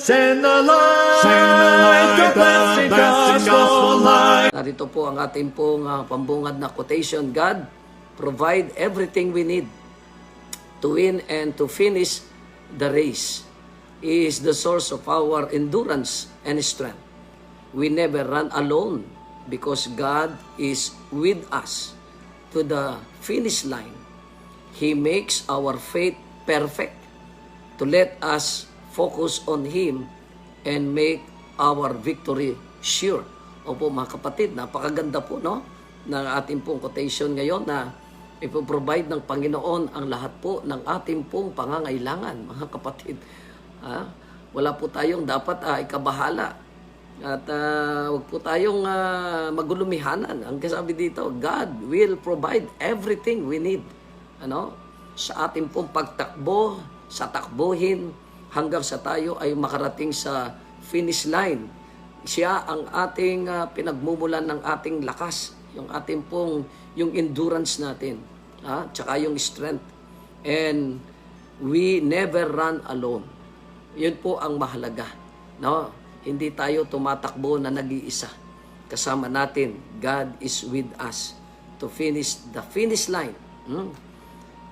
Send the light, the blessed gospel light. Narito po ang ating pong pambungad na quotation. God provide everything we need to win and to finish the race. He is the source of our endurance and strength. We never run alone because God is with us to the finish line. He makes our faith perfect to let us focus on Him and make our victory sure. Opo mga kapatid, napakaganda po no ng ating pong quotation ngayon na ipoprovide ng Panginoon ang lahat po ng ating pong pangangailangan, mga kapatid. Wala po tayong dapat ikabahala at wag po tayong magulumihanan. Ang kasabi dito, God will provide everything we need. Sa ating pong pagtakbo, sa takbuhin, hanggang sa tayo ay makarating sa finish line. Siya ang ating pinagmumulan ng ating lakas, yung ating pong, yung endurance natin, tsaka yung strength. And we never run alone. Yun po ang mahalaga. No? Hindi tayo tumatakbo na nag-iisa. Kasama natin, God is with us to finish the finish line.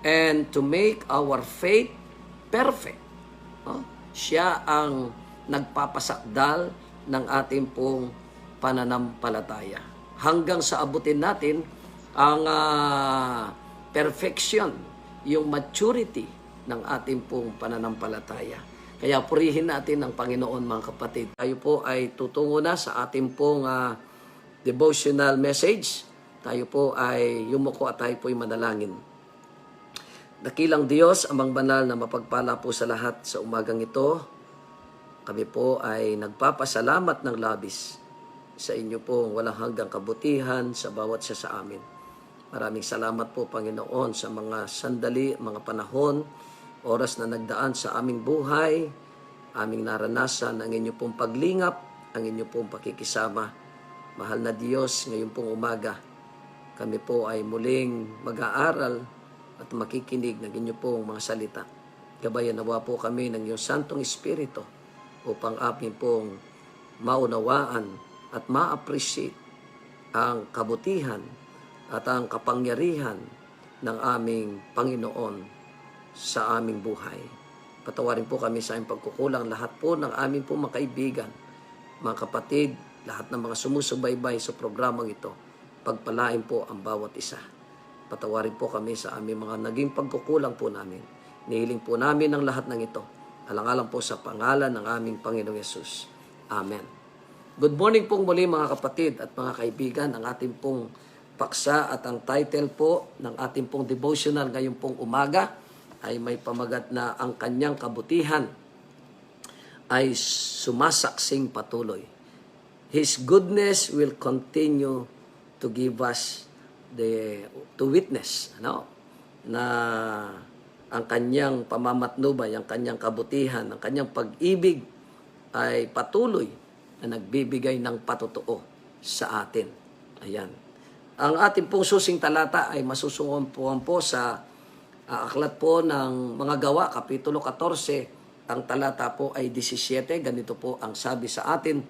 And to make our faith perfect. Siya ang nagpapasakdal ng ating pong pananampalataya. Hanggang sa abutin natin ang perfection, yung maturity ng ating pong pananampalataya. Kaya purihin natin ang Panginoon mga kapatid. Tayo po ay tutungo na sa ating pong devotional message. Tayo po ay yumuko at tayo po ay manalangin. Dakilang Diyos, amang banal na mapagpala po sa lahat sa umagang ito. Kami po ay nagpapasalamat ng labis sa inyo pong walang hanggang kabutihan sa bawat isa sa amin. Maraming salamat po Panginoon sa mga sandali, mga panahon, oras na nagdaan sa aming buhay, aming naranasan ang inyo pong paglingap, ang inyo pong pakikisama. Mahal na Diyos, ngayon pong umaga, kami po ay muling mag-aaral at makikinig ng inyo pong mga salita. Gabayan nawa po kami ng iyong Santong Espiritu upang amin pong maunawaan at ma-appreciate ang kabutihan at ang kapangyarihan ng aming Panginoon sa aming buhay. Patawarin po kami sa aming pagkukulang lahat po ng aming pong mga kaibigan, mga kapatid, lahat ng mga sumusubaybay sa programang ito. Pagpalain po ang bawat isa. Patawarin po kami sa aming mga naging pagkukulang po namin. Nihiling po namin ang lahat ng ito. Alang-alang po sa pangalan ng aming Panginoong Yesus. Amen. Good morning pong muli mga kapatid at mga kaibigan. Ang ating pong paksa at ang title po ng ating pong devotional ngayong pong umaga ay may pamagat na ang kanyang kabutihan ay sumasaksing patuloy. His goodness will continue to give us to witness na ang kanyang pamamatnubay, ang kanyang kabutihan, ang kanyang pag-ibig ay patuloy na nagbibigay ng patotoo sa atin. Ayan. Ang ating pong susing talata ay masusungumpuan po sa aklat po ng mga gawa, Kapitulo 14. Ang talata po ay 17. Ganito po ang sabi sa atin,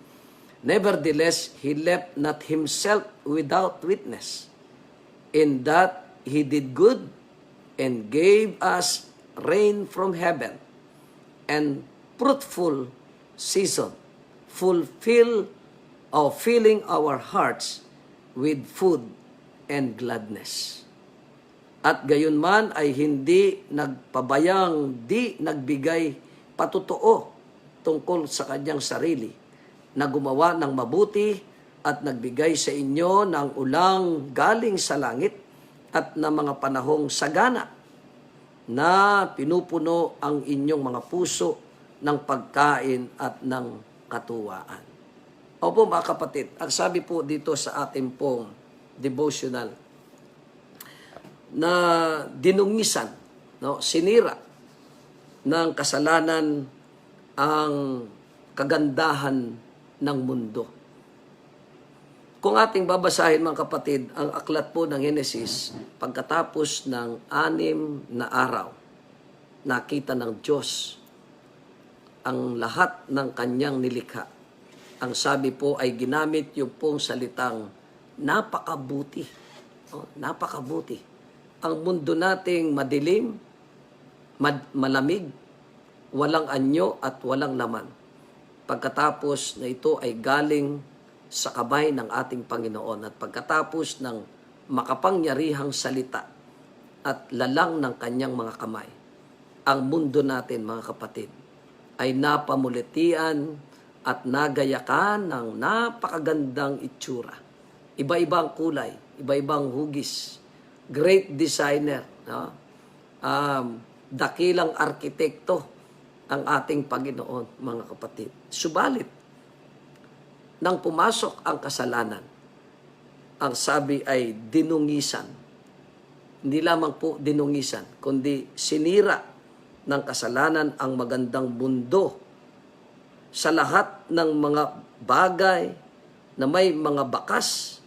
Nevertheless, he left not himself without witness, in that he did good and gave us rain from heaven and fruitful season, filling our hearts with food and gladness. At gayon man ay hindi nagpabayang di nagbigay patotoo tungkol sa kanyang sarili, na gumawa ng mabuti at nagbigay sa inyo ng ulang galing sa langit at ng mga panahong sagana na pinupuno ang inyong mga puso ng pagkain at ng katuwaan. Opo mga kapatid, ang sabi po dito sa ating pong devotional na dinungisan, sinira ng kasalanan ang kagandahan ng mundo. Kung ating babasahin mga kapatid, ang aklat po ng Genesis, pagkatapos ng 6 na araw, nakita ng Diyos ang lahat ng kanyang nilikha. Ang sabi po ay ginamit yung pong salitang napakabuti. Napakabuti. Ang mundo nating madilim, malamig, walang anyo at walang laman. Pagkatapos na ito ay galing sa kamay ng ating Panginoon at pagkatapos ng makapangyarihang salita at lalang ng kanyang mga kamay, ang mundo natin, mga kapatid, ay napamulitian at nagayakan ng napakagandang itsura. Iba-ibang kulay, iba-ibang hugis, great designer, no? Dakilang arkitekto ang ating Panginoon, mga kapatid. Subalit, nang pumasok ang kasalanan, ang sabi ay dinungisan. Hindi lamang po dinungisan, kundi sinira ng kasalanan ang magandang mundo sa lahat ng mga bagay na may mga bakas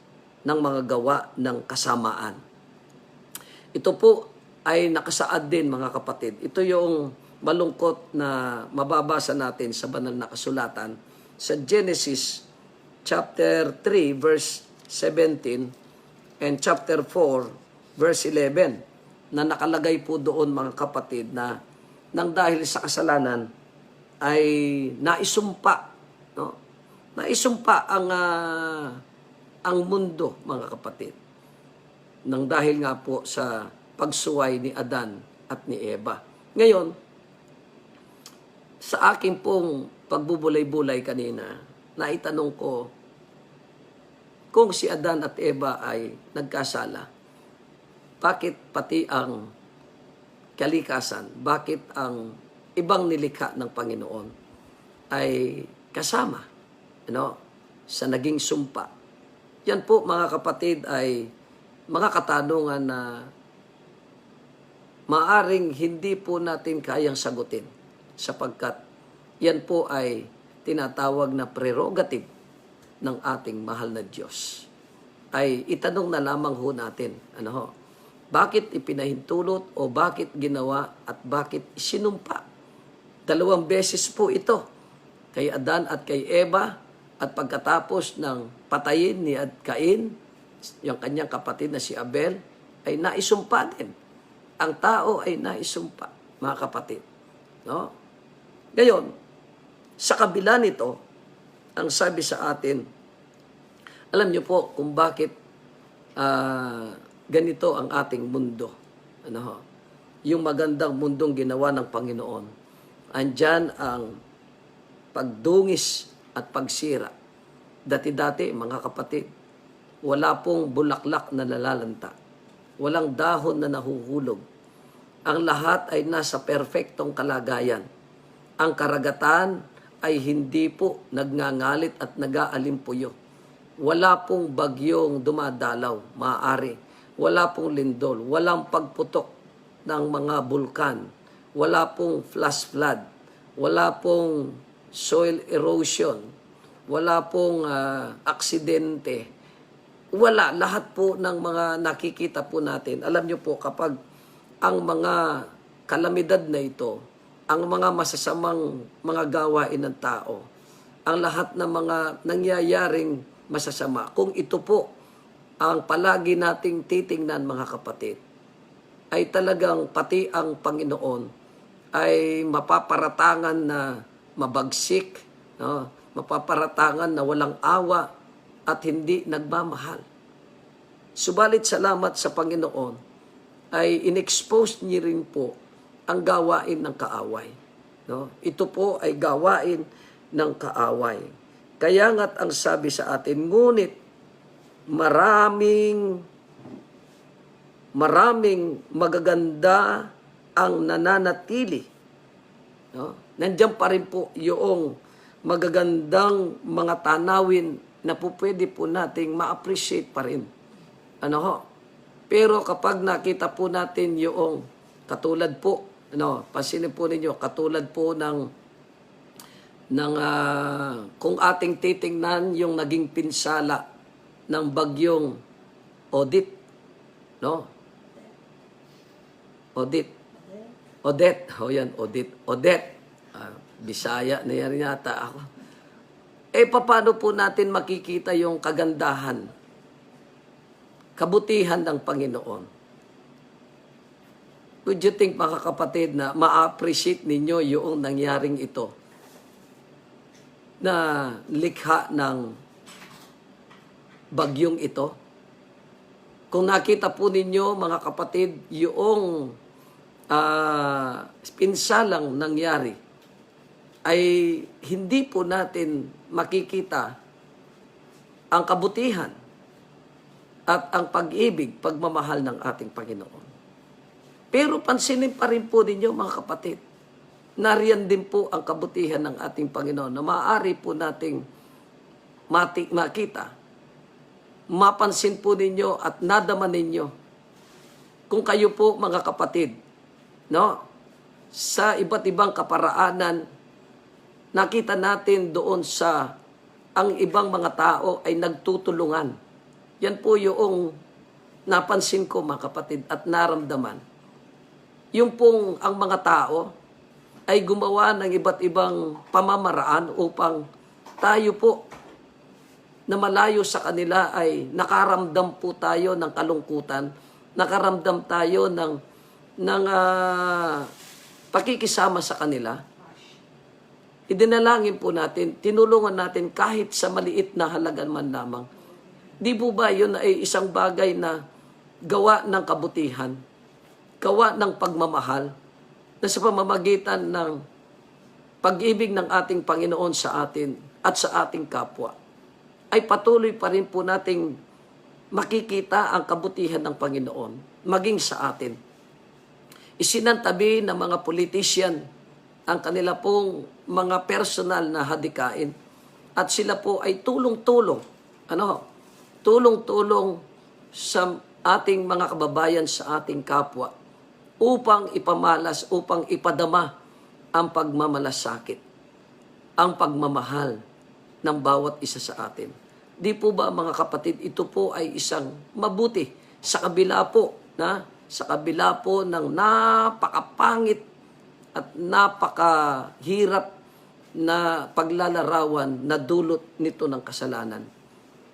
ng mga gawa ng kasamaan. Ito po ay nakasaad din, mga kapatid. Ito yung malungkot na mababasa natin sa banal na kasulatan sa Genesis chapter 3 verse 17 and chapter 4 verse 11 na nakalagay po doon, mga kapatid, na nang dahil sa kasalanan ay naisumpa, no? Naisumpa ang mundo, mga kapatid. Nang dahil nga po sa pagsuway ni Adan at ni Eva. Ngayon, sa aking pong pagbubulay-bulay kanina, naitanong ko kung si Adan at Eva ay nagkasala, bakit pati ang kalikasan, bakit ang ibang nilikha ng Panginoon ay kasama, sa naging sumpa? Yan po, mga kapatid, ay mga katanungan na maaring hindi po natin kayang sagutin sapagkat yan po ay tinatawag na prerogative ng ating mahal na Diyos. Ay itanong na lamang ho natin, bakit ipinahintulot o bakit ginawa at bakit isinumpa? 2 beses po ito, kay Adan at kay Eva, at pagkatapos ng patayin ni Cain, yung kanyang kapatid na si Abel, ay naisumpa din. Ang tao ay naisumpa, mga kapatid. No? Ngayon, sa kabila nito, ang sabi sa atin, alam niyo po kung bakit ganito ang ating mundo. Yung magandang mundong ginawa ng Panginoon. Andyan ang pagdungis at pagsira. Dati-dati, mga kapatid, wala pong bulaklak na nalalanta. Walang dahon na nahuhulog. Ang lahat ay nasa perpektong kalagayan. Ang karagatan ay hindi po nagngangalit at nag-aalimpuyo. Wala pong bagyong dumadalaw, maaari. Wala pong lindol, walang pagputok ng mga bulkan, wala pong flash flood, wala pong soil erosion, wala pong aksidente. Wala, lahat po ng mga nakikita po natin. Alam niyo po, kapag ang mga kalamidad na ito, ang mga masasamang mga gawain ng tao, ang lahat ng mga nangyayaring masasama, kung ito po ang palagi nating titingnan, mga kapatid, ay talagang pati ang Panginoon ay mapaparatangan na mabagsik, mapaparatangan na walang awa at hindi nagmamahal. Subalit salamat sa Panginoon ay inexpose niya rin po ang gawain ng kaaway. Ito po ay gawain ng kaaway. Kaya nga't ang sabi sa atin, ngunit maraming magaganda ang nananatili. Nandiyan pa rin po yung magagandang mga tanawin na po pwede po nating ma-appreciate pa rin. Pero kapag nakita po natin yung katulad po, pansinin po ninyo, katulad po ng kung ating titingnan yung naging pinsala ng bagyong Odette, Odette. Bisaya na yan yata ako. Paano po natin makikita yung kagandahan, kabutihan ng Panginoon? Would you think, mga kapatid, na ma-appreciate ninyo yung nangyaring ito na likha ng bagyong ito? Kung nakita po ninyo, mga kapatid, yung pinsalang nangyari, ay hindi po natin makikita ang kabutihan at ang pag-ibig, pagmamahal ng ating Panginoon. Pero pansinin pa rin po ninyo, mga kapatid, nariyan din po ang kabutihan ng ating Panginoon na maaari po nating makita, mapansin po ninyo at nadama ninyo kung kayo po, mga kapatid, no, sa iba't ibang kaparaanan, nakita natin doon sa ang ibang mga tao ay nagtutulungan. Yan po yung napansin ko, mga kapatid, at naramdaman. Yung pong ang mga tao ay gumawa ng iba't ibang pamamaraan upang tayo po na malayo sa kanila ay nakaramdam po tayo ng kalungkutan, nakaramdam tayo ng pakikisama sa kanila. Idinalangin po natin, tinulungan natin kahit sa maliit na halagan man lamang. Di po ba yun ay isang bagay na gawa ng kabutihan, gawa ng pagmamahal, na sa pamamagitan ng pag-ibig ng ating Panginoon sa atin at sa ating kapwa, ay patuloy pa rin po nating makikita ang kabutihan ng Panginoon, maging sa atin. Isinantabi ng mga politician ang kanila pong mga personal na hadikain at sila po ay tulong-tulong, tulong-tulong sa ating mga kababayan, sa ating kapwa, upang ipamalas, upang ipadama ang pagmamalasakit, ang pagmamahal ng bawat isa sa atin. Di po ba, mga kapatid, ito po ay isang mabuti sa kabila po ng napakapangit at napakahirap na paglalarawan na dulot nito ng kasalanan.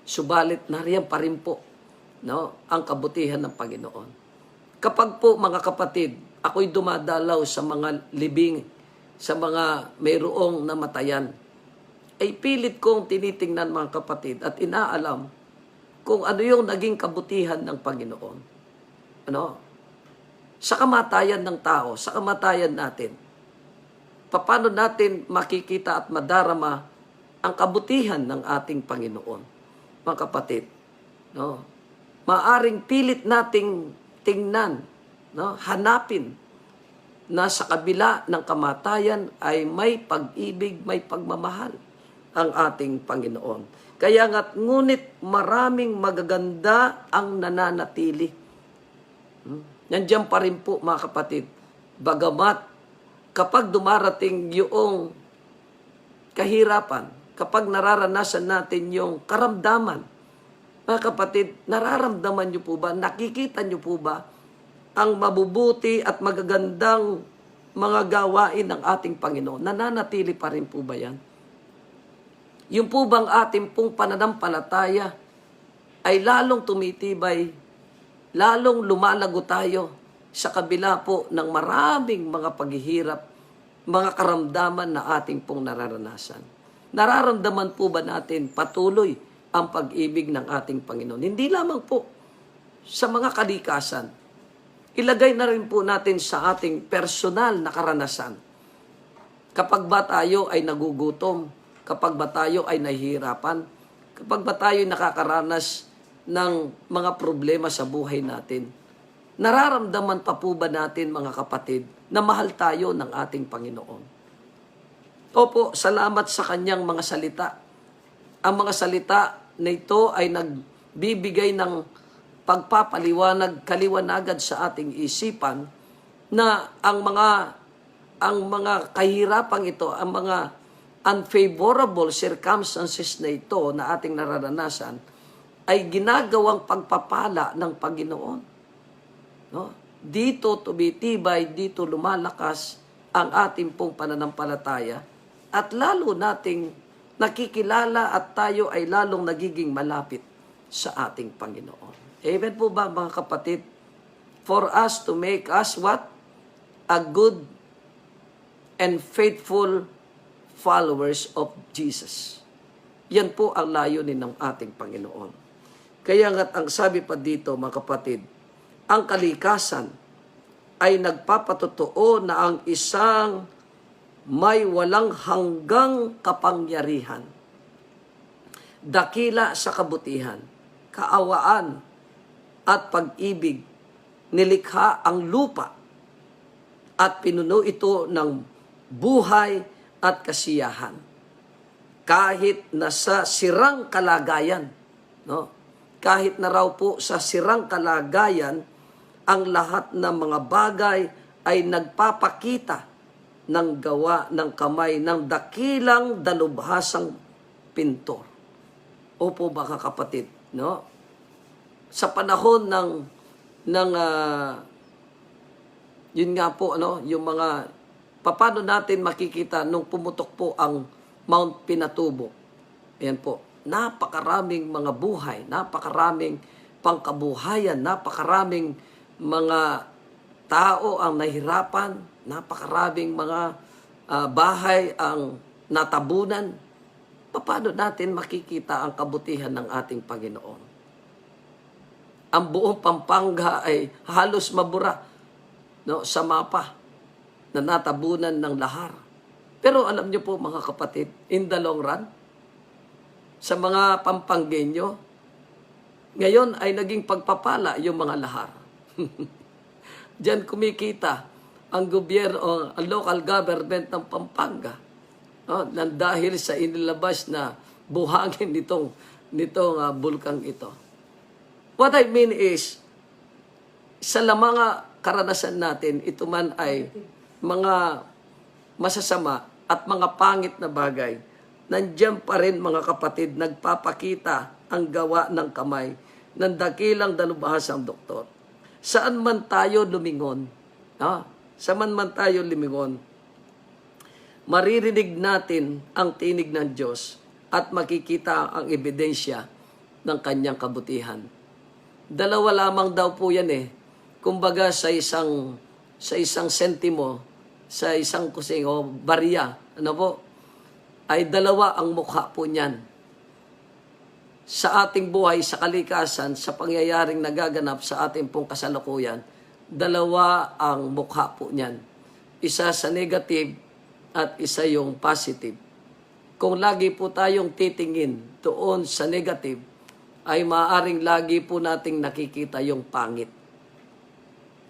Subalit, nariyan pa rin po, ang kabutihan ng Panginoon. Kapag po, mga kapatid, ako'y dumadalaw sa mga libing, sa mga mayroong namatayan, ay pilit kong tinitingnan, mga kapatid, at inaalam kung ano yung naging kabutihan ng Panginoon. Sa kamatayan ng tao, sa kamatayan natin, paano natin makikita at madarama ang kabutihan ng ating Panginoon? Mga kapatid, maaring pilit nating tingnan, hanapin na sa kabila ng kamatayan ay may pag-ibig, may pagmamahal ang ating Panginoon. Kaya nga't ngunit maraming magaganda ang nananatili. Nandiyan pa rin po, mga kapatid, bagamat kapag dumarating yung kahirapan, kapag nararanasan natin yung karamdaman, mga kapatid, nararamdaman nyo po ba, nakikita nyo po ba ang mabubuti at magagandang mga gawain ng ating Panginoon? Nananatili pa rin po ba yan? Yung po bang ating pong pananampalataya ay lalong tumitibay, lalong lumalago tayo sa kabila po ng maraming mga paghihirap, mga karamdaman na ating pong nararanasan? Nararamdaman po ba natin patuloy ang pag-ibig ng ating Panginoon? Hindi lamang po sa mga kalikasan, ilagay na rin po natin sa ating personal na karanasan. Kapag ba tayo ay nagugutom, kapag ba tayo ay nahihirapan, kapag ba tayo nakakaranas ng mga problema sa buhay natin, nararamdaman pa po ba natin, mga kapatid, na mahal tayo ng ating Panginoon? Opo, salamat sa kanyang mga salita. Ang mga salita na ito ay nagbibigay ng pagpapaliwanag, kaliwanagan sa ating isipan na ang mga kahirapang ito, ang mga unfavorable circumstances na ito na ating nararanasan ay ginagawang pagpapala ng Panginoon. Dito tumitibay, dito lumalakas ang ating pong pananampalataya at lalo nating nakikilala at tayo ay lalong nagiging malapit sa ating Panginoon. Amen po ba mga kapatid? For us to make us what? A good and faithful followers of Jesus. Yan po ang layunin ng ating Panginoon. Kaya nga't ang sabi pa dito mga kapatid, ang kalikasan ay nagpapatotoo na ang isang may walang hanggang kapangyarihan, dakila sa kabutihan, kaawaan at pag-ibig, nilikha ang lupa at pinuno ito ng buhay at kasiyahan. Kahit na sa sirang kalagayan, no? Kahit na raw po sa sirang kalagayan, ang lahat ng mga bagay ay nagpapakita ng gawa ng kamay ng dakilang dalubhasang pintor. Opo baka kapatid, no? Sa panahon yun nga po yung mga paano natin makikita nung pumutok po ang Mount Pinatubo. Ayan po, napakaraming mga buhay, napakaraming pangkabuhayan, napakaraming mga tao ang nahirapan, napakaraming mga bahay ang natabunan. Paano natin makikita ang kabutihan ng ating Panginoon? Ang buong Pampanga ay halos mabura, no, sa mapa na natabunan ng lahar. Pero alam niyo po mga kapatid, in the long run, sa mga Pampanggenyo, ngayon ay naging pagpapala yung mga lahar. Diyan kumikita ang gobyerno, ang local government ng Pampanga, no, nang dahil sa inilabas na buhangin nitong bulkang ito. What I mean is, sa mga karanasan natin, ito man ay mga masasama at mga pangit na bagay, nandiyan pa rin mga kapatid, nagpapakita ang gawa ng kamay ng dakilang dalubhasang doktor. Saan man tayo lumingon, saan man tayo lumingon, maririnig natin ang tinig ng Diyos at makikita ang ebidensya ng kanyang kabutihan. Dalawa lamang daw po yan Kumbaga sa isang sentimo, sa isang kusing o barya, ay dalawa ang mukha po niyan. Sa ating buhay, sa kalikasan, sa pangyayaring nagaganap sa ating pong kasalukuyan, dalawa ang mukha po niyan. Isa sa negative at isa yung positive. Kung lagi po tayong titingin doon sa negative, ay maaaring lagi po nating nakikita yung pangit.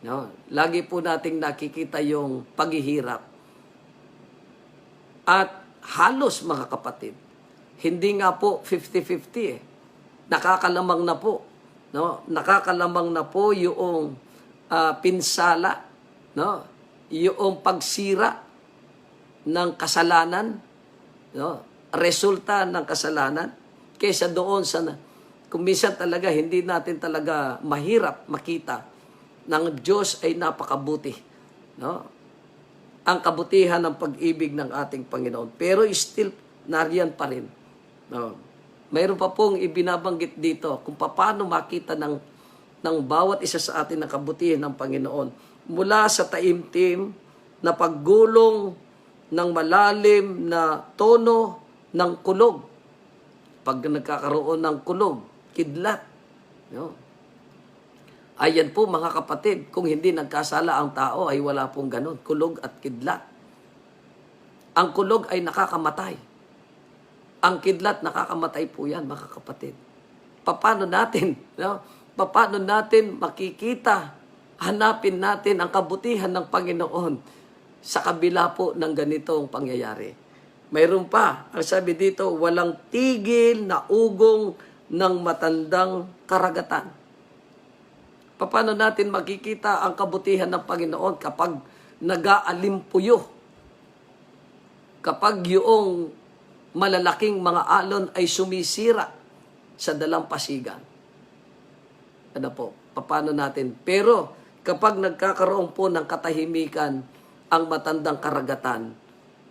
No? Lagi po nating nakikita yung paghihirap. At halos mga kapatid, hindi nga po 50-50 Nakakalamang na po. No? Nakakalamang na po yung pinsala, no? Yung pagsira ng kasalanan, no? Resulta ng kasalanan, kaysa doon sa kung minsan talaga hindi natin talaga mahirap makita ng Diyos ay napakabuti, no? Ang kabutihan ng pag-ibig ng ating Panginoon. Pero still, nariyan pa rin. No? Mayroon pa pong ibinabanggit dito kung paano makita ng bawat isa sa atin ang kabutihan ng Panginoon. Mula sa taimtim na paggulong ng malalim na tono ng kulog. Pag nagkakaroon ng kulog, kidlat. No? Ayan po mga kapatid, kung hindi nagkasala ang tao ay wala pong ganun, kulog at kidlat. Ang kulog ay nakakamatay. Ang kidlat nakakamatay po yan mga kapatid. Paano natin, no? Paano natin makikita, hanapin natin ang kabutihan ng Panginoon sa kabila po ng ganitong pangyayari. Mayroon pa, ang sabi dito, walang tigil na ugong ng matandang karagatan. Paano natin makikita ang kabutihan ng Panginoon kapag nag-aalimpuyo? Kapag yung malalaking mga alon ay sumisira sa dalampasigan. Ano po? Paano natin? Pero kapag nagkakaroon po ng katahimikan ang matandang karagatan,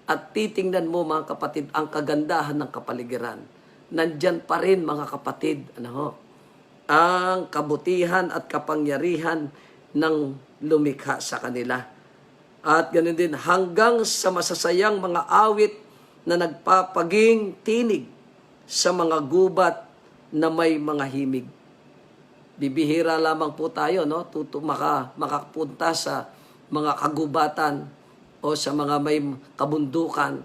at titingnan mo mga kapatid ang kagandahan ng kapaligiran, nandyan pa rin mga kapatid, ang kabutihan at kapangyarihan ng lumikha sa kanila. At ganoon din hanggang sa masasayang mga awit na nagpapaging tinig sa mga gubat na may mga himig. Bibihira lamang po tayo, makapunta sa mga kagubatan o sa mga may kabundukan.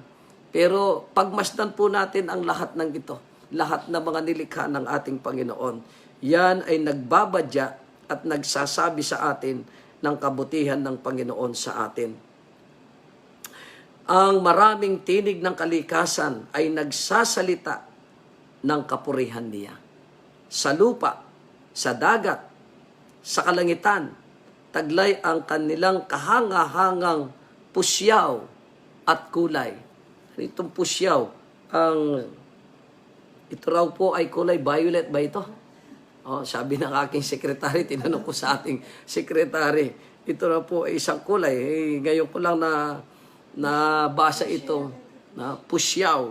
Pero pagmasdan po natin ang lahat ng ito, lahat ng mga nilikha ng ating Panginoon, yan ay nagbabadya at nagsasabi sa atin ng kabutihan ng Panginoon sa atin. Ang maraming tinig ng kalikasan ay nagsasalita ng kapurihan niya. Sa lupa, sa dagat, sa kalangitan, taglay ang kanilang kahanga-hangang pusyaw at kulay. Itong pusyaw, ito raw po ay kulay violet ba ito? Sabi ng aking sekretary, tinanong ko sa ating sekretary, ito raw po ay isang kulay. Ngayon ko lang nabasa ito, na pusyaw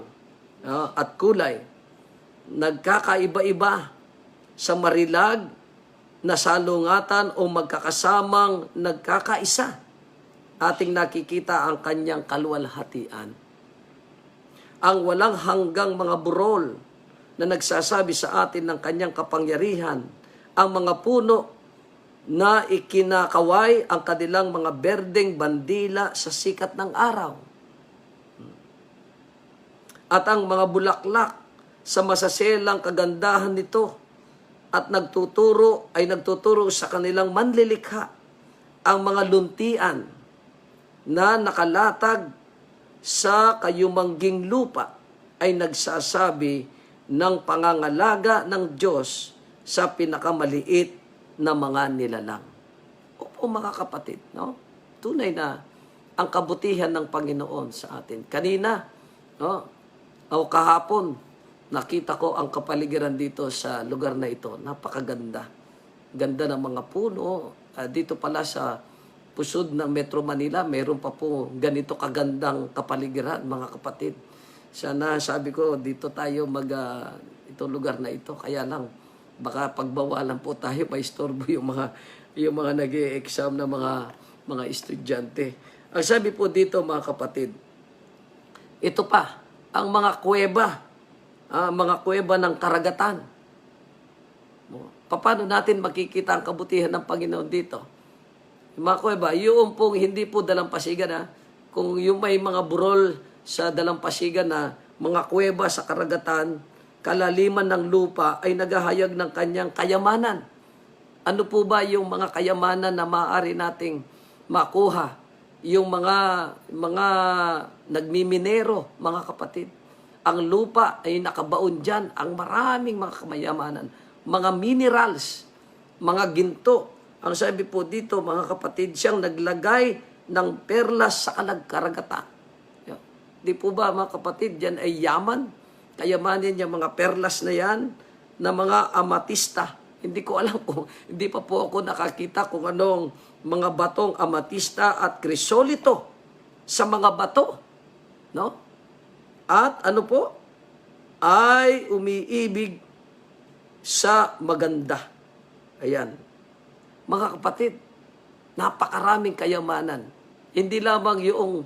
at kulay. Nagkakaiba-iba sa marilag na salungatan o magkakasamang nagkakaisa. Ating nakikita ang kanyang kaluwalhatian. Ang walang hanggang mga burol na nagsasabi sa atin ng kanyang kapangyarihan, ang mga puno na ikinakaway ang kanilang mga berdeng bandila sa sikat ng araw. At ang mga bulaklak sa masaselang kagandahan nito at nagtuturo sa kanilang manlilikha. Ang mga luntian na nakalatag sa kayumangging lupa ay nagsasabi ng pangangalaga ng Diyos sa pinakamaliit na mga nilalang. Opo mga kapatid, tunay na ang kabutihan ng Panginoon sa atin. Kanina, kahapon, nakita ko ang kapaligiran dito sa lugar na ito. Napakaganda. Ganda ng mga puno. Dito pala sa pusod ng Metro Manila, meron pa po ganito kagandang kapaligiran, mga kapatid. Sana sabi ko, dito tayo itong lugar na ito. Kaya lang, baka pagbawalan po tayo, maistorbo yung mga nag-e-exam na mga estudyante. Ang sabi po dito, mga kapatid, ito pa, ang mga kuweba ng karagatan. Paano natin makikita ang kabutihan ng Panginoon dito? Yung mga kuweba, yung pong hindi po dalampasigan, kung yung may mga burol sa dalampasigan na mga kuweba sa karagatan, kalaliman ng lupa ay naghahayag ng kanyang kayamanan. Ano po ba yung mga kayamanan na maaari nating makuha? Yung mga nagmiminero, mga kapatid. Ang lupa ay nakabaon dyan, ang maraming mga kamayamanan, mga minerals, mga ginto. Ang sabi po dito, mga kapatid, siyang naglagay ng perlas sa karagatan. Di po ba, mga kapatid, yan ay yaman? Kayamanin yung mga perlas na yan, na mga amatista. Hindi ko alam kung, hindi pa po ako nakakita kung anong mga batong amatista at krisolito sa mga bato. At ano po? Ay umiibig sa maganda. Ayan. Mga kapatid, napakaraming kayamanan. Hindi lamang yung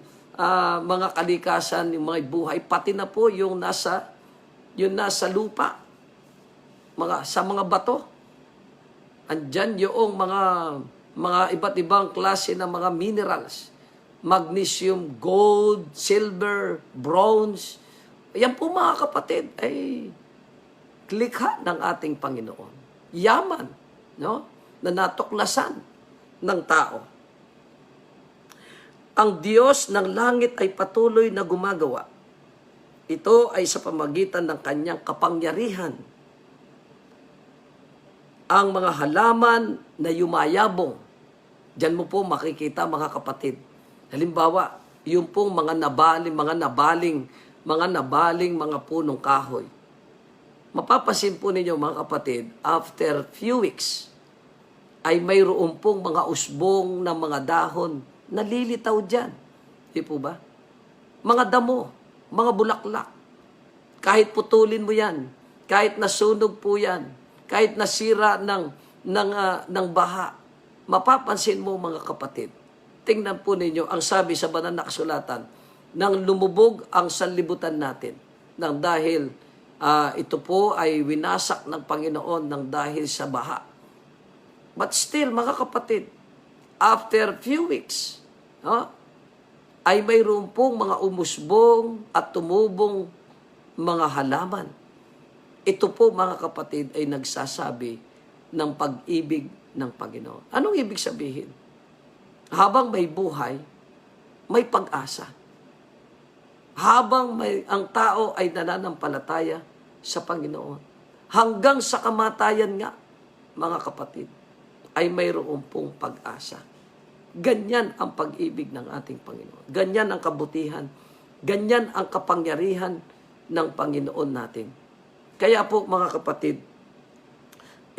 mga kalikasan, yung mga buhay, pati na po yung nasa lupa, sa mga bato. Andyan yung mga iba't ibang klase ng mga minerals. Magnesium, gold, silver, bronze. Yan po mga kapatid ay likha ng ating Panginoon. Yaman, na natuklasan ng tao. Ang Diyos ng langit ay patuloy na gumagawa. Ito ay sa pamagitan ng kanyang kapangyarihan. Ang mga halaman na yumayabong, diyan mo po makikita mga kapatid. Halimbawa, yung pong mga nabaling mga punong kahoy. Mapapasin po ninyo mga kapatid, after few weeks, ay mayroon pong mga usbong na mga dahon nalilitaw dyan. Di po ba? mga damo, mga bulaklak. Kahit putulin mo yan, kahit nasunog po yan, kahit nasira ng baha, mapapansin mo mga kapatid. Tingnan po ninyo ang sabi sa banal na kasulatan, nang lumubog ang sanlibutan natin, nang dahil ito po ay winasak ng Panginoon ng dahil sa baha. But still, mga kapatid, after few weeks, ay mayroon pong mga umusbong at tumubong mga halaman. Ito po, mga kapatid, ay nagsasabi ng pag-ibig ng Panginoon. Anong ibig sabihin? Habang may buhay, may pag-asa. Habang ang tao ay nananampalataya sa Panginoon, hanggang sa kamatayan nga, mga kapatid, ay mayroon pong pag-asa. Ganyan ang pag-ibig ng ating Panginoon. Ganyan ang kabutihan. Ganyan ang kapangyarihan ng Panginoon natin. Kaya po, mga kapatid,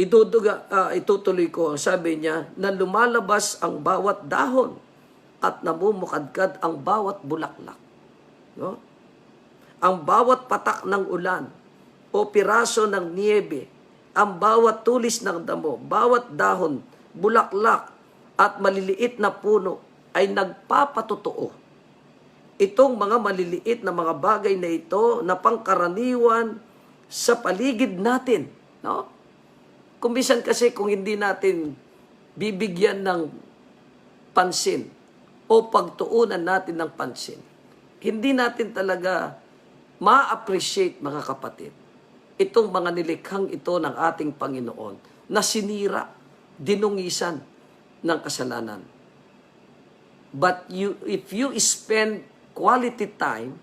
itutuloy ko ang sabi niya na lumalabas ang bawat dahon at namumukadkad ang bawat bulaklak. No? Ang bawat patak ng ulan o piraso ng niebe, ang bawat tulis ng damo, bawat dahon, bulaklak at maliliit na puno ay nagpapatotoo. Itong mga maliliit na mga bagay na ito na pangkaraniwan sa paligid natin. No? Kumbisan kasi kung hindi natin bibigyan ng pansin o pagtuunan natin ng pansin, hindi natin talaga ma-appreciate, mga kapatid, itong mga nilikhang ito ng ating Panginoon na sinira, dinungisan ng kasalanan. But if you spend quality time,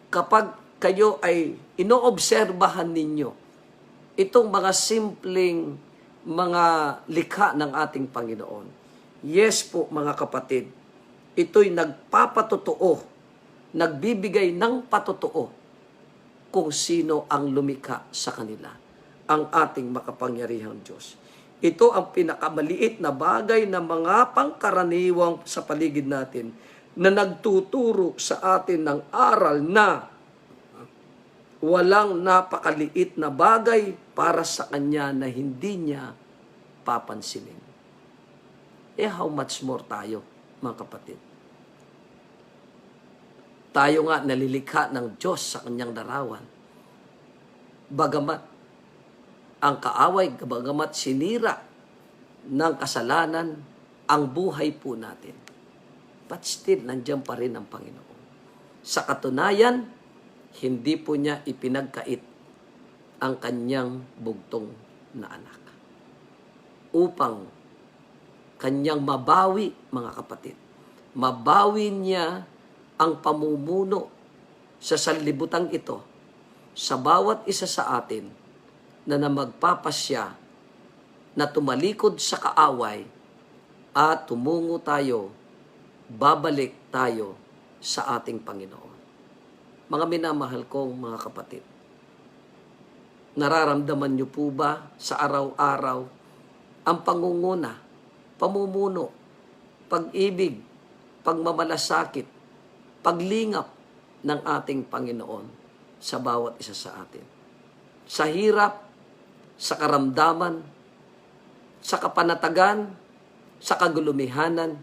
kapag kayo ay inoobserbahan ninyo itong mga simpleng mga likha ng ating Panginoon, yes po, mga kapatid, ito'y nagpapatotoo, nagbibigay ng patotoo kung sino ang lumikha sa kanila, ang ating makapangyarihang Diyos. Ito ang pinakamaliit na bagay na mga pangkaraniwang sa paligid natin na nagtuturo sa atin ng aral na walang napakaliit na bagay para sa Kanya na hindi niya papansinin. How much more tayo, mga kapatid? Tayo nga nalilikha ng Diyos sa Kanyang larawan. Bagamat ang kaaway, bagamat sinira ng kasalanan ang buhay po natin, but still, nandiyan pa rin ang Panginoon. Sa katunayan, hindi po niya ipinagkait ang Kanyang bugtong na anak upang Kanyang mabawi, mga kapatid. Mabawi niya ang pamumuno sa sanlibutan ito sa bawat isa sa atin na magpapasya na tumalikod sa kaaway at tumungo tayo, babalik tayo sa ating Panginoon. Mga minamahal kong mga kapatid, nararamdaman niyo po ba sa araw-araw ang pangunguna, pamumuno, pag-ibig, pagmamalasakit, paglingap ng ating Panginoon sa bawat isa sa atin? Sa hirap, sa karamdaman, sa kapanatagan, sa kagulumihanan,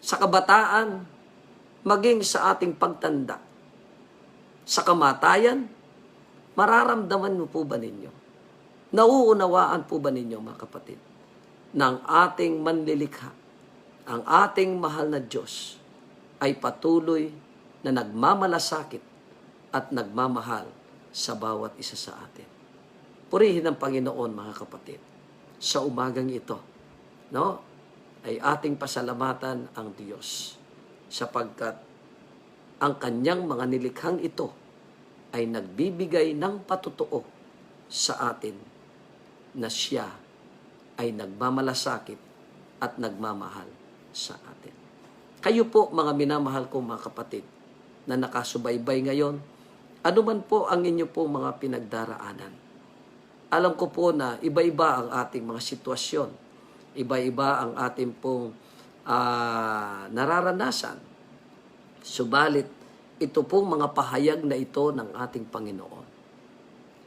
sa kabataan, maging sa ating pagtanda, sa kamatayan, mararamdaman mo po ba ninyo? Nauunawaan po ba ninyo, mga kapatid, ng ating manlilikha, ang ating mahal na Diyos ay patuloy na nagmamalasakit at nagmamahal sa bawat isa sa atin. Purihin ang Panginoon, mga kapatid. Sa umagang ito, no, ay ating pasalamatan ang Diyos sapagkat ang Kanyang mga nilikhang ito ay nagbibigay ng patotoo sa atin na Siya ay nagmamalasakit at nagmamahal sa atin. Kayo po, mga minamahal kong mga kapatid, na nakasubaybay ngayon, ano man po ang inyo po mga pinagdaraanan. Alam ko po na iba-iba ang ating mga sitwasyon. Iba-iba ang ating pong nararanasan. Subalit, ito pong mga pahayag na ito ng ating Panginoon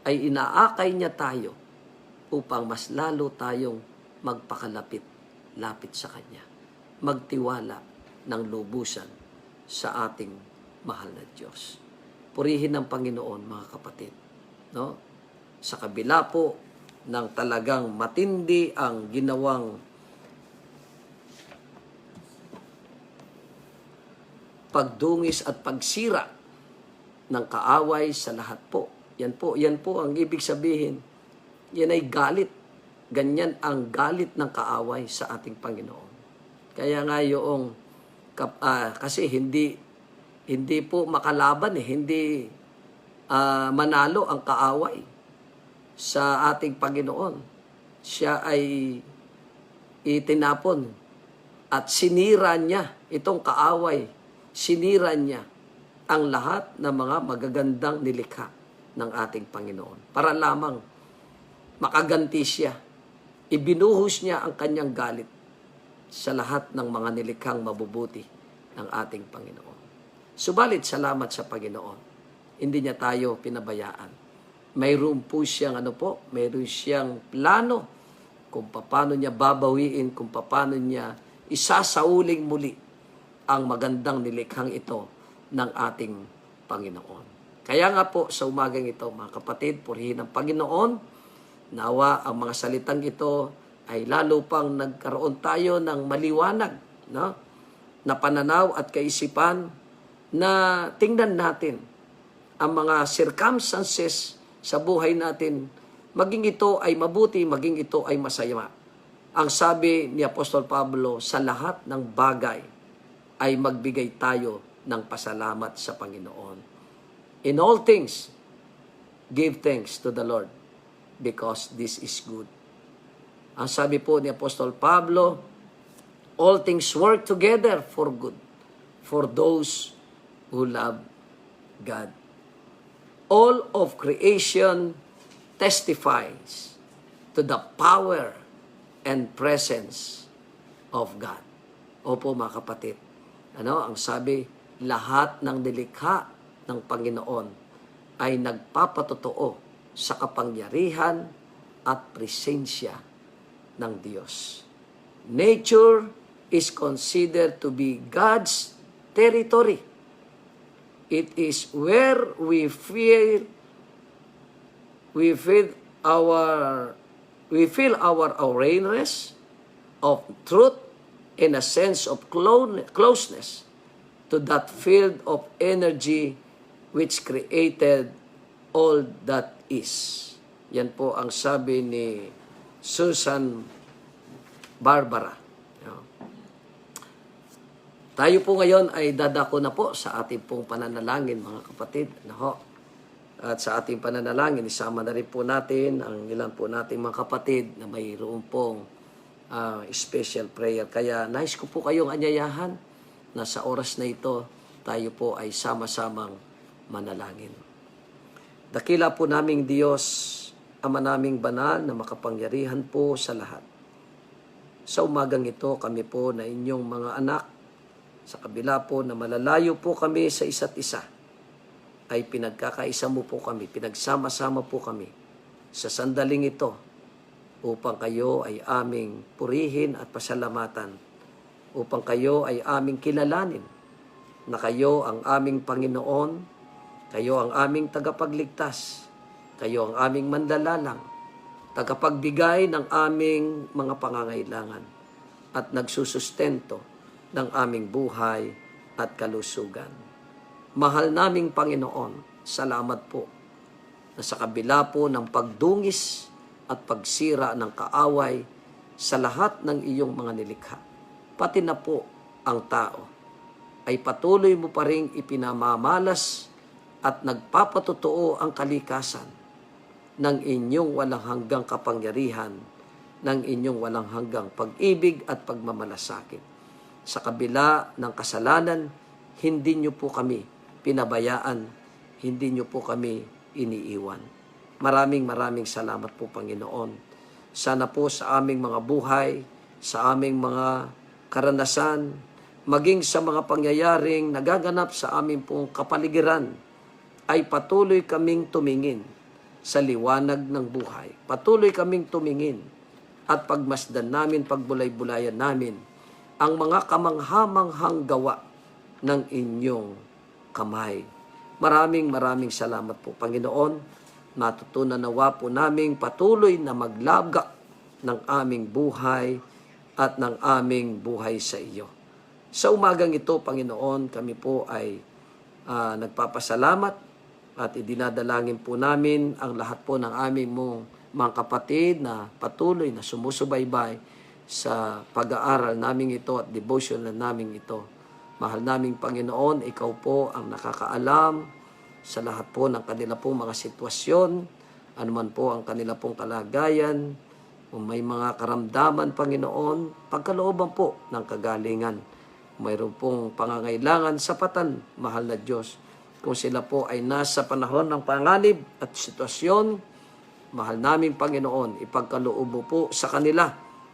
ay inaakay niya tayo upang mas lalo tayong magpakalapit-lapit sa Kanya. Magtiwala ng lubusan sa ating mahal na Diyos. Purihin ng Panginoon, mga kapatid. No? Sa kabila po ng talagang matindi ang ginawang pagdungis at pagsira ng kaaway sa lahat po. Yan po ang ibig sabihin. Yan ay galit. Ganyan ang galit ng kaaway sa ating Panginoon. Kaya nga yung kasi hindi po makalaban hindi manalo ang kaaway sa ating Panginoon. Siya ay itinapon at sinira niya itong kaaway. Sinira niya ang lahat ng mga magagandang nilikha ng ating Panginoon. Para lamang makaganti siya. Ibinuhos niya ang kanyang galit sa lahat ng mga nilikhang mabubuti ng ating Panginoon. Subalit, salamat sa Panginoon. Hindi niya tayo pinabayaan. Mayroon po siyang mayroon siyang plano kung paano niya babawiin, kung paano niya isasauling muli ang magandang nilikhang ito ng ating Panginoon. Kaya nga po sa umagang ito, mga kapatid, purihin ang Panginoon. Nawa ang mga salitang ito ay lalo pang nagkaroon tayo ng maliwanag, no? Na pananaw at kaisipan na tingnan natin ang mga circumstances sa buhay natin, maging ito ay mabuti, maging ito ay masaya. Ang sabi ni Apostol Pablo, sa lahat ng bagay ay magbigay tayo ng pasalamat sa Panginoon. In all things, give thanks to the Lord because this is good. Ang sabi po ni Apostol Pablo, all things work together for good for those who love God. All of creation testifies to the power and presence of God. Opo mga kapatid, ang sabi, lahat ng nilikha ng Panginoon ay nagpapatotoo sa kapangyarihan at presensya ng Diyos. Nature is considered to be God's territory. It is where we feel our awareness of truth and a sense of closeness to that field of energy which created all that is. Yan po ang sabi ni Susan Barbara. Tayo po ngayon ay dadako na po sa ating pong pananalangin, mga kapatid. At sa ating pananalangin, isama na rin po natin ang ilan po nating mga kapatid na mayroon pong special prayer. Kaya nais ko po kayong anyayahan na sa oras na ito, tayo po ay sama-samang manalangin. Dakila po naming Diyos, Ama naming banal na makapangyarihan po sa lahat. Sa umagang ito, kami po na inyong mga anak, sa kabila po na malalayo po kami sa isa't isa, ay pinagkakaisa mo po kami, pinagsama-sama po kami sa sandaling ito upang kayo ay aming purihin at pasalamatan, upang kayo ay aming kilalanin na kayo ang aming Panginoon, kayo ang aming tagapagligtas, kayo ang aming mandalalang, tagapagbigay ng aming mga pangangailangan at nagsusustento ng aming buhay at kalusugan. Mahal naming Panginoon, salamat po na sa kabila po ng pagdungis at pagsira ng kaaway sa lahat ng iyong mga nilikha, pati na po ang tao, ay patuloy mo pa ring ipinamamalas at nagpapatotoo ang kalikasan ng inyong walang hanggang kapangyarihan, ng inyong walang hanggang pag-ibig at pagmamalasakit. Sa kabila ng kasalanan, hindi niyo po kami pinabayaan, hindi niyo po kami iniiwan. Maraming salamat po, Panginoon. Sana po sa aming mga buhay, sa aming mga karanasan, maging sa mga pangyayaring nagaganap sa aming pong kapaligiran, ay patuloy kaming tumingin sa liwanag ng buhay. Patuloy kaming tumingin at pagmasdan namin, pagbulay-bulayan namin ang mga kamanghamanghang gawa ng inyong kamay. Maraming salamat po, Panginoon. Matutunan nawa po naming patuloy na maglabga ng aming buhay at ng aming buhay sa iyo. Sa umagang ito, Panginoon, kami po ay nagpapasalamat at idinadalangin po namin ang lahat po ng aming mga kapatid na patuloy na sumusubaybay sa pag-aaral namin ito at devotion na namin ito. Mahal naming Panginoon, ikaw po ang nakakaalam sa lahat po ng kanila pong mga sitwasyon, anuman po ang kanila pong kalagayan, kung may mga karamdaman, Panginoon, pagkalooban po ng kagalingan. Mayroon pong pangangailangan, sapatan, mahal na Diyos. Kung sila po ay nasa panahon ng panganib at sitwasyon, mahal namin Panginoon, ipagkaloob mo po sa kanila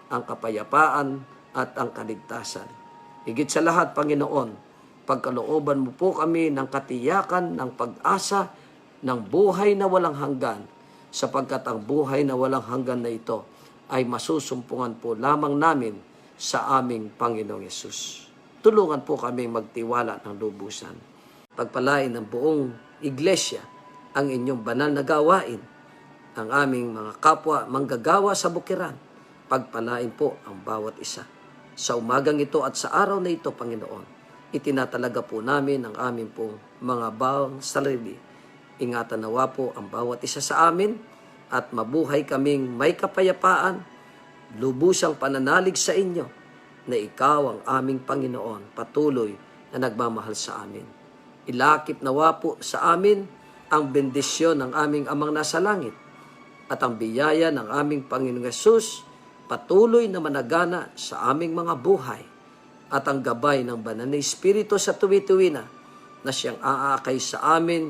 ang kapayapaan at ang kaligtasan. Higit sa lahat, Panginoon, pagkalooban mo po kami ng katiyakan, ng pag-asa, ng buhay na walang hanggan, sapagkat ang buhay na walang hanggan na ito ay masusumpungan po lamang namin sa aming Panginoong Yesus. Tulungan po kami magtiwala ng lubusan. Pagpalain ng buong iglesia ang inyong banal na gawain, ang aming mga kapwa manggagawa sa bukiran. Pagpalain po ang bawat isa. Sa umagang ito at sa araw na ito, Panginoon, itinatalaga po namin ang aming pong mga bawang sarili. Ingatan nawa po ang bawat isa sa amin at mabuhay kaming may kapayapaan, lubusang pananalig sa inyo na ikaw ang aming Panginoon, patuloy na nagmamahal sa amin. Ilakip nawa po sa amin ang bendisyon ng aming Amang nasa langit at ang biyaya ng aming Panginoong Yesus patuloy na managana sa aming mga buhay at ang gabay ng banal na Espiritu sa tuwi-tuwi na siyang aakay sa amin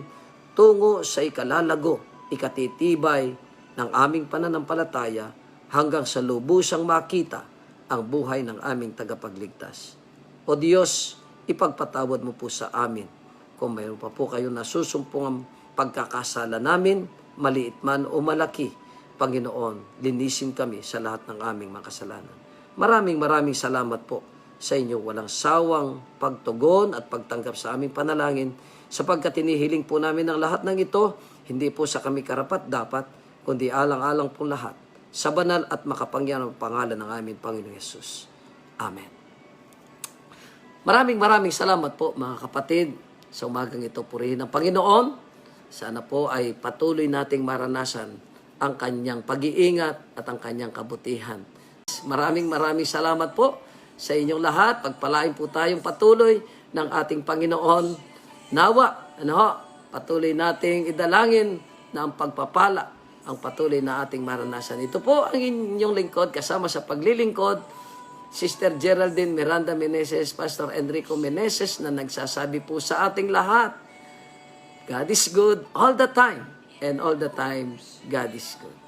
tungo sa ikalalago, ikatitibay ng aming pananampalataya hanggang sa lubusang makita ang buhay ng aming tagapagligtas. O Diyos, ipagpatawad mo po sa amin kung mayroon pa po kayong nasusumpungang pagkakasala namin, maliit man o malaki. Panginoon, linisin kami sa lahat ng aming mga kasalanan. Maraming salamat po sa inyong walang sawang pagtugon at pagtanggap sa aming panalangin, sapagkat hinihiling po namin ang lahat ng ito, hindi po sa kami karapat dapat, kundi alang-alang po lahat sa banal at makapangyarihang pangalan ng aming Panginoong Yesus. Amen. Maraming salamat po mga kapatid. Sa umagang ito, purihin ang Panginoon. Sana po ay patuloy nating maranasan ang kanyang pag-iingat at ang kanyang kabutihan. Maraming salamat po sa inyong lahat. Pagpalain po tayong patuloy ng ating Panginoon. Nawa, patuloy nating idalangin na ang pagpapala ang patuloy na ating maranasan. Ito po ang inyong lingkod kasama sa paglilingkod, Sister Geraldine Miranda Meneses, Pastor Enrico Meneses na nagsasabi po sa ating lahat, God is good all the time. And all the time, God is good.